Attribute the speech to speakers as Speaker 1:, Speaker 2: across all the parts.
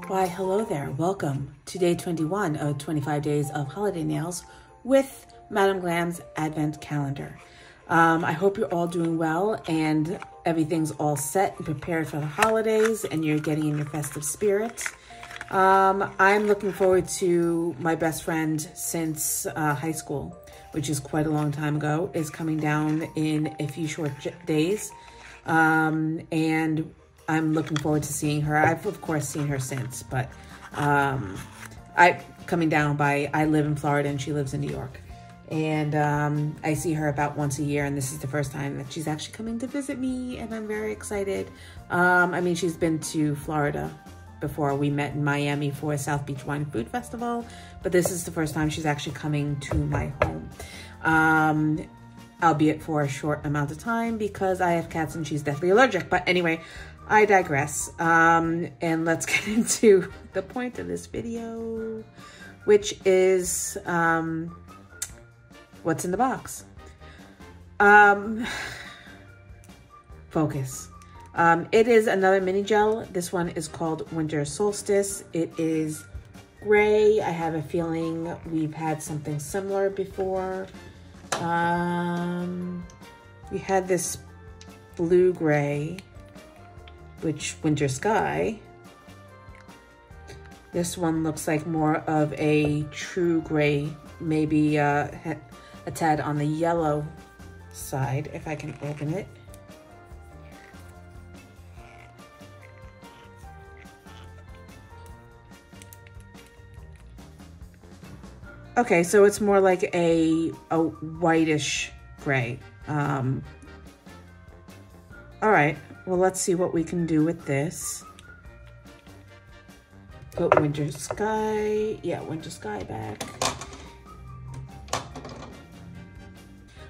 Speaker 1: Why, hello there. Welcome to day 21 of 25 days of holiday nails with Madam Glam's Advent Calendar. I hope you're all doing well and everything's all set and prepared for the holidays and you're getting in your festive spirit. I'm looking forward to my best friend since high school, which is quite a long time ago, is coming down in a few short days. And I'm looking forward to seeing her. I've of course seen her since, but I live in Florida and she lives in New York. And I see her about once a year, and this is the first time that she's actually coming to visit me, and I'm very excited. I mean, she's been to Florida before. We met in Miami for South Beach Wine and Food Festival, but this is the first time she's actually coming to my home. Albeit for a short amount of time because I have cats and she's deathly allergic. But anyway, I digress. And let's get into the point of this video, which is what's in the box. Focus. It is another mini gel. This one is called Winter Solstice. It is gray. I have a feeling we've had something similar before. We had this blue gray, which Winter Sky. This one looks like more of a true gray, maybe a tad on the yellow side, if I can open it. Okay, so it's more like a whitish gray. All right, well, let's see what we can do with this. Put Winter Sky, Winter Sky back.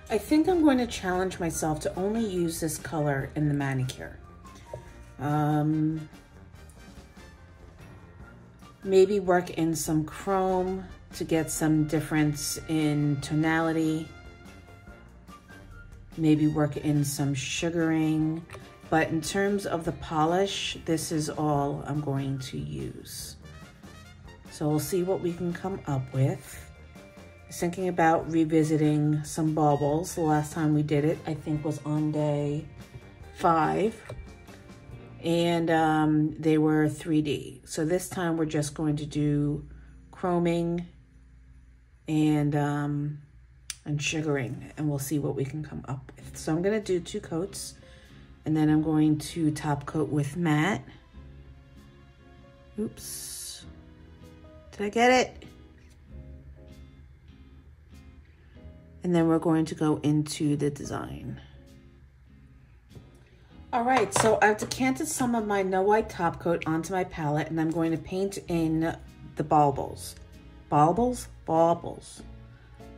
Speaker 1: I think I'm going to challenge myself to only use this color in the manicure. Maybe work in some chrome to get some difference in tonality. Maybe work in some sugaring. But in terms of the polish, this is all I'm going to use. So we'll see what we can come up with. I was thinking about revisiting some baubles. The last time we did it, I think, was on day 5. And they were 3D. So this time we're just going to do chroming and sugaring, and we'll see what we can come up with. So I'm gonna do 2 coats, and then I'm going to top coat with matte. Oops, did I get it? And then we're going to go into the design. All right, so I've decanted some of my No White top coat onto my palette, and I'm going to paint in the baubles. Baubles? Baubles.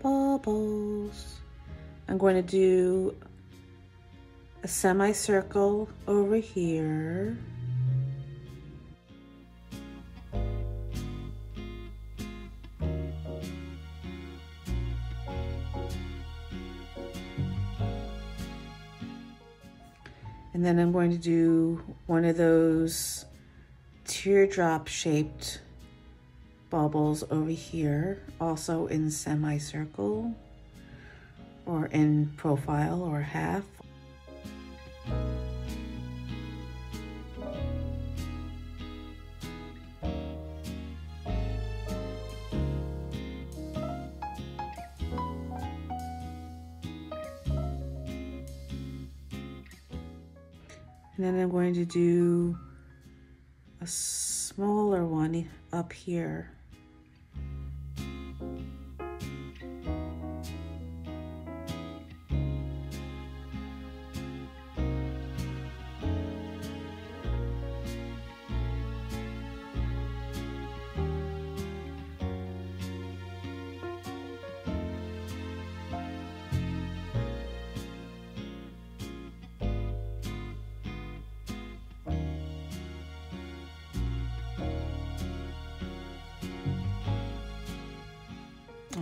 Speaker 1: Baubles. I'm going to do a semicircle over here. And then I'm going to do one of those teardrop shaped baubles over here, also in semicircle or in profile or half. And then I'm going to do a smaller one up here.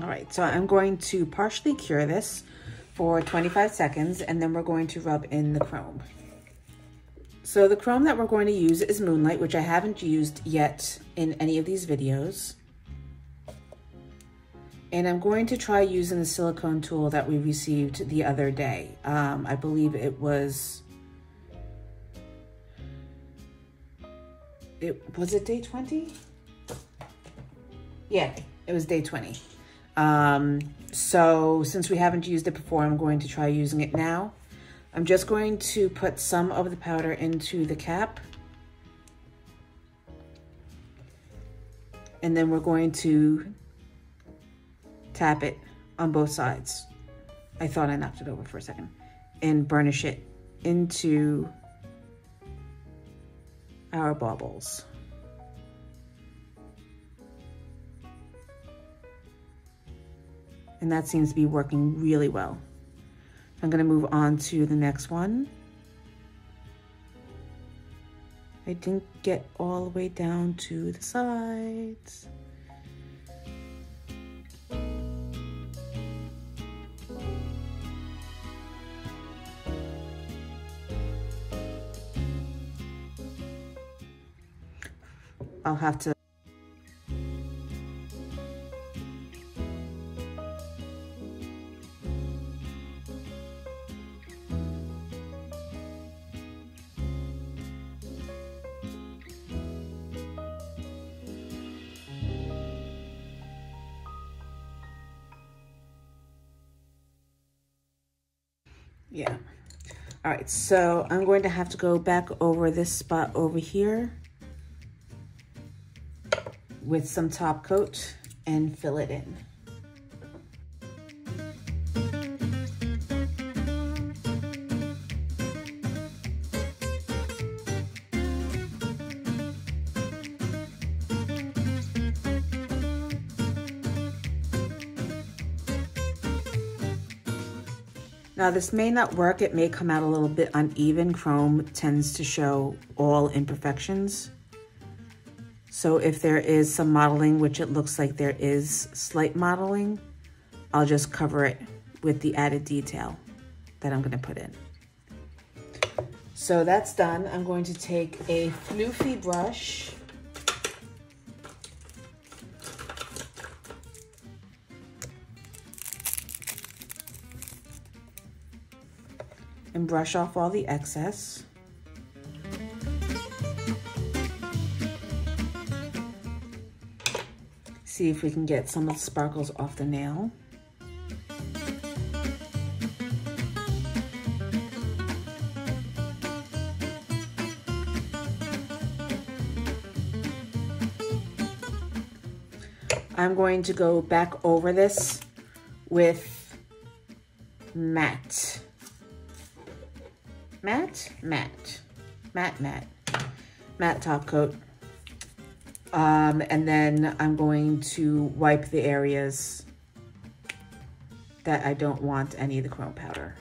Speaker 1: All right, so I'm going to partially cure this for 25 seconds, and then we're going to rub in the chrome. So the chrome that we're going to use is Moonlight, which I haven't used yet in any of these videos. And I'm going to try using the silicone tool that we received the other day. I believe it was it day 20? Yeah, it was day 20. So since we haven't used it before, I'm going to try using it now. I'm just going to put some of the powder into the cap. And then we're going to tap it on both sides. I thought I knocked it over for a second. And burnish it into our baubles. And that seems to be working really well. I'm gonna move on to the next one. I didn't get all the way down to the sides. I'll have to yeah. All right, so I'm going to have to go back over this spot over here with some top coat and fill it in. Now this may not work, it may come out a little bit uneven. Chrome tends to show all imperfections. So if there is some modeling, which it looks like there is slight modeling, I'll just cover it with the added detail that I'm gonna put in. So that's done. I'm going to take a floofy brush and brush off all the excess. See if we can get some of the sparkles off the nail. I'm going to go back over this with matte top coat. And then I'm going to wipe the areas that I don't want any of the chrome powder.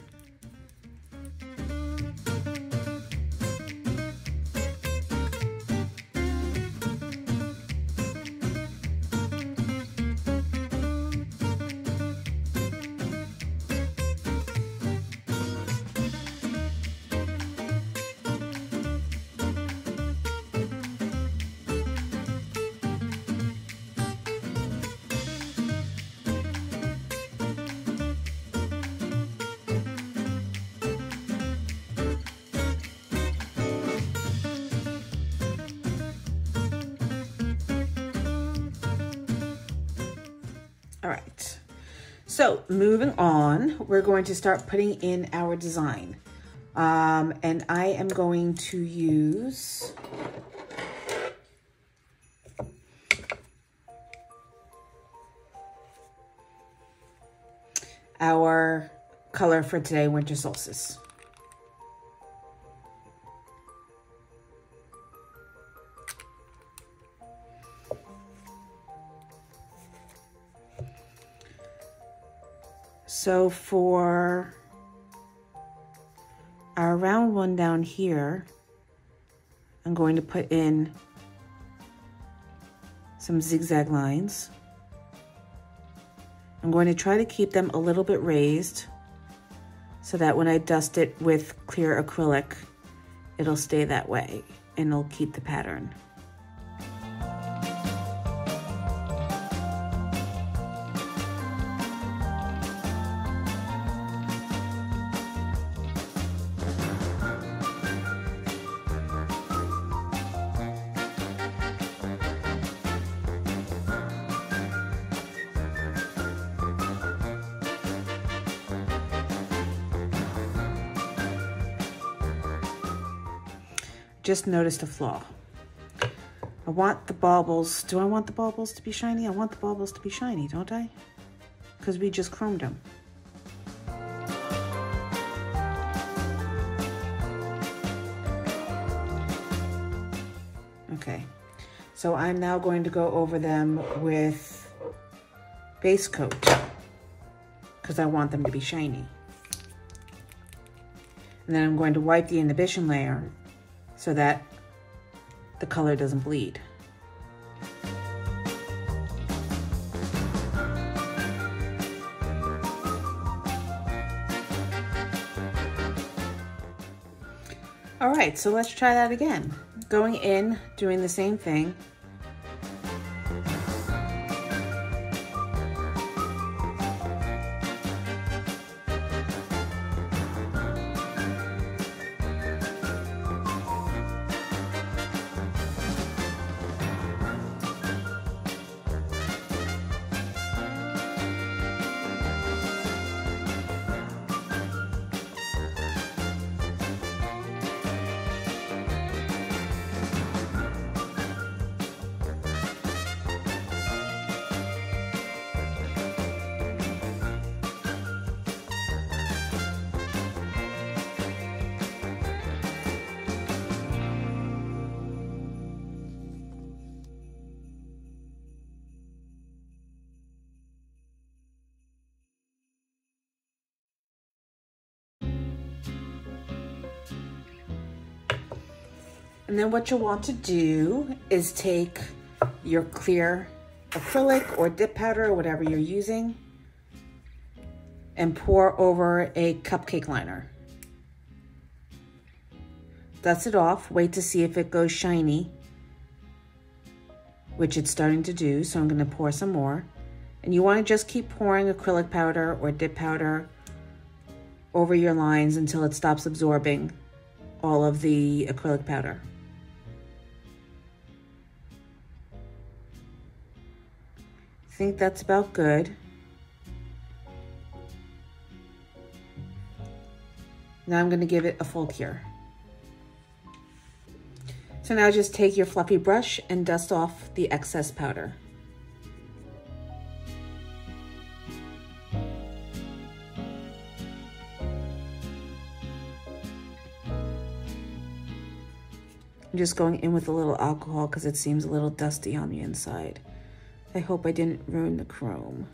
Speaker 1: All right, so moving on, we're going to start putting in our design. And I am going to use our color for today, Winter Solstice. So for our round one down here, I'm going to put in some zigzag lines. I'm going to try to keep them a little bit raised so that when I dust it with clear acrylic, it'll stay that way and it'll keep the pattern. Just noticed a flaw. I want the baubles. Do I want the baubles to be shiny? I want the baubles to be shiny, don't I? Because we just chromed them. Okay, so I'm now going to go over them with base coat because I want them to be shiny. And then I'm going to wipe the inhibition layer so that the color doesn't bleed. All right, so let's try that again. Going in, doing the same thing. And then what you'll want to do is take your clear acrylic or dip powder or whatever you're using and pour over a cupcake liner. Dust it off, wait to see if it goes shiny, which it's starting to do, so I'm gonna pour some more. And you wanna just keep pouring acrylic powder or dip powder over your lines until it stops absorbing all of the acrylic powder. I think that's about good. Now I'm going to give it a full cure. So now just take your fluffy brush and dust off the excess powder. I'm just going in with a little alcohol because it seems a little dusty on the inside. I hope I didn't ruin the chrome.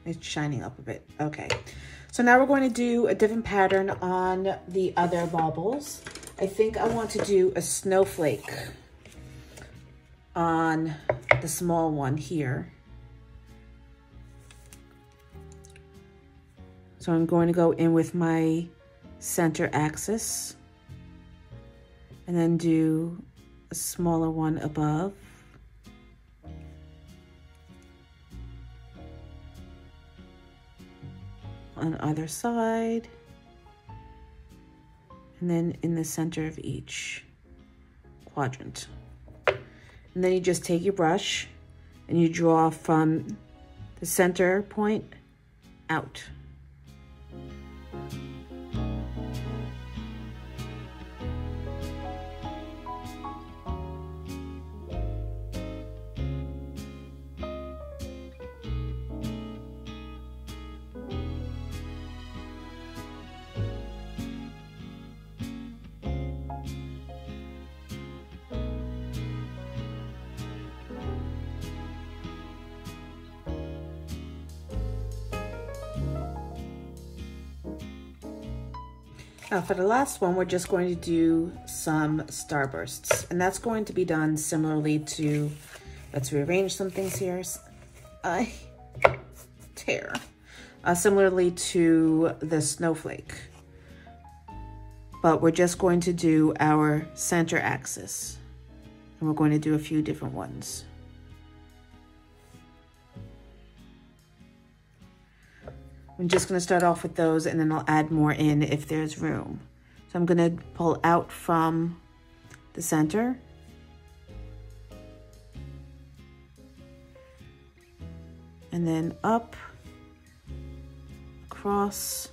Speaker 1: It's shining up a bit. Okay. So now we're going to do a different pattern on the other baubles. I think I want to do a snowflake on the small one here. So I'm going to go in with my center axis and then do a smaller one above. On either side. And then in the center of each quadrant. And then you just take your brush and you draw from the center point out. Now for the last one, we're just going to do some starbursts, and that's going to be done similarly to, let's rearrange some things here. Similarly to the snowflake, but we're just going to do our center axis, and we're going to do a few different ones. I'm just going to start off with those, and then I'll add more in if there's room. So I'm going to pull out from the center. And then up, across.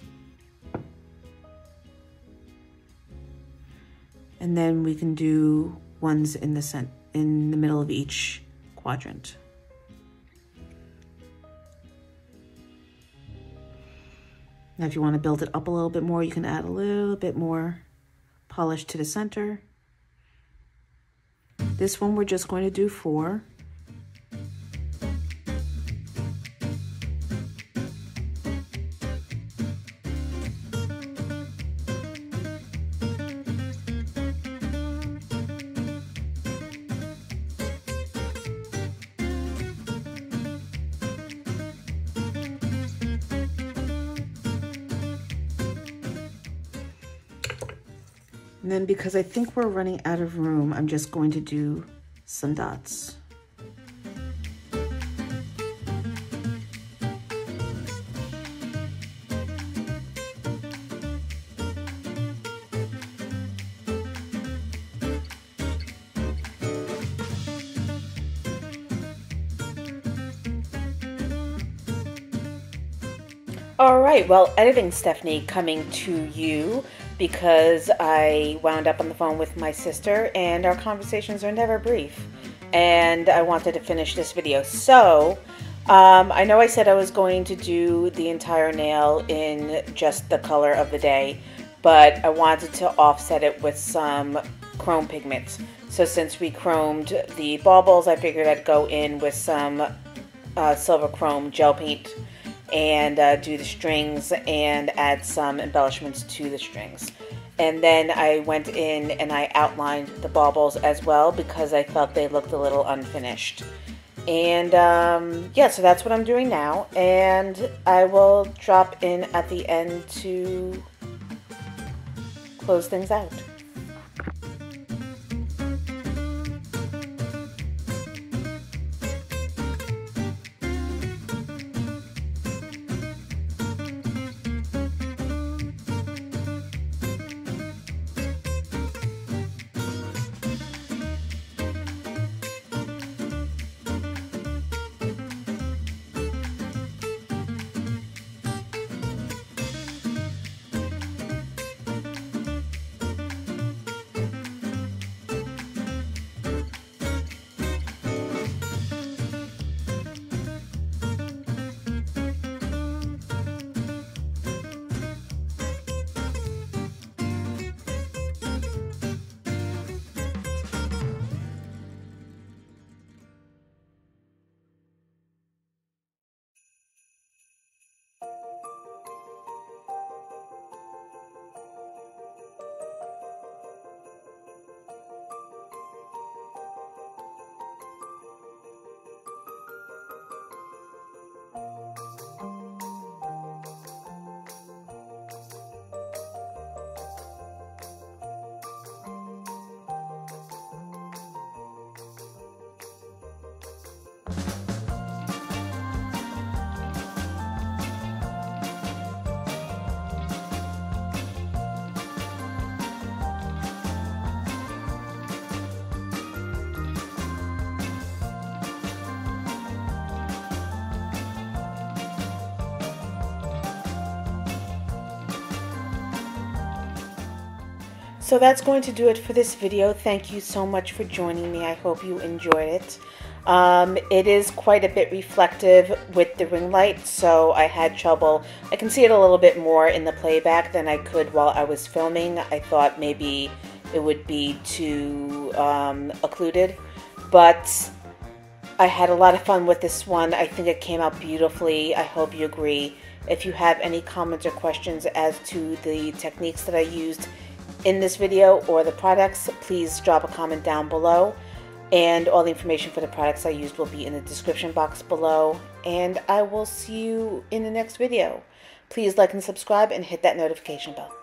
Speaker 1: And then we can do ones in the middle of each quadrant. Now, if you want to build it up a little bit more, you can add a little bit more polish to the center. This one, we're just going to do 4. And then because I think we're running out of room, I'm just going to do some dots. All right, well, editing Stephanie coming to you, because I wound up on the phone with my sister and our conversations are never brief, and I wanted to finish this video. So I know I said I was going to do the entire nail in just the color of the day, but I wanted to offset it with some chrome pigments. So since we chromed the baubles, I figured I'd go in with some silver chrome gel paint and do the strings and add some embellishments to the strings. And then I went in and I outlined the baubles as well because I felt they looked a little unfinished. And yeah, so that's what I'm doing now, and I will drop in at the end to close things out. So that's going to do it for this video. Thank you so much for joining me. I hope you enjoyed it. It is quite a bit reflective with the ring light, so I had trouble. I can see it a little bit more in the playback than I could while I was filming. I thought maybe it would be too occluded, but I had a lot of fun with this one. I think it came out beautifully. I hope you agree. If you have any comments or questions as to the techniques that I used in this video or the products, please drop a comment down below. And all the information for the products I used will be in the description box below. And I will see you in the next video. Please like and subscribe and hit that notification bell.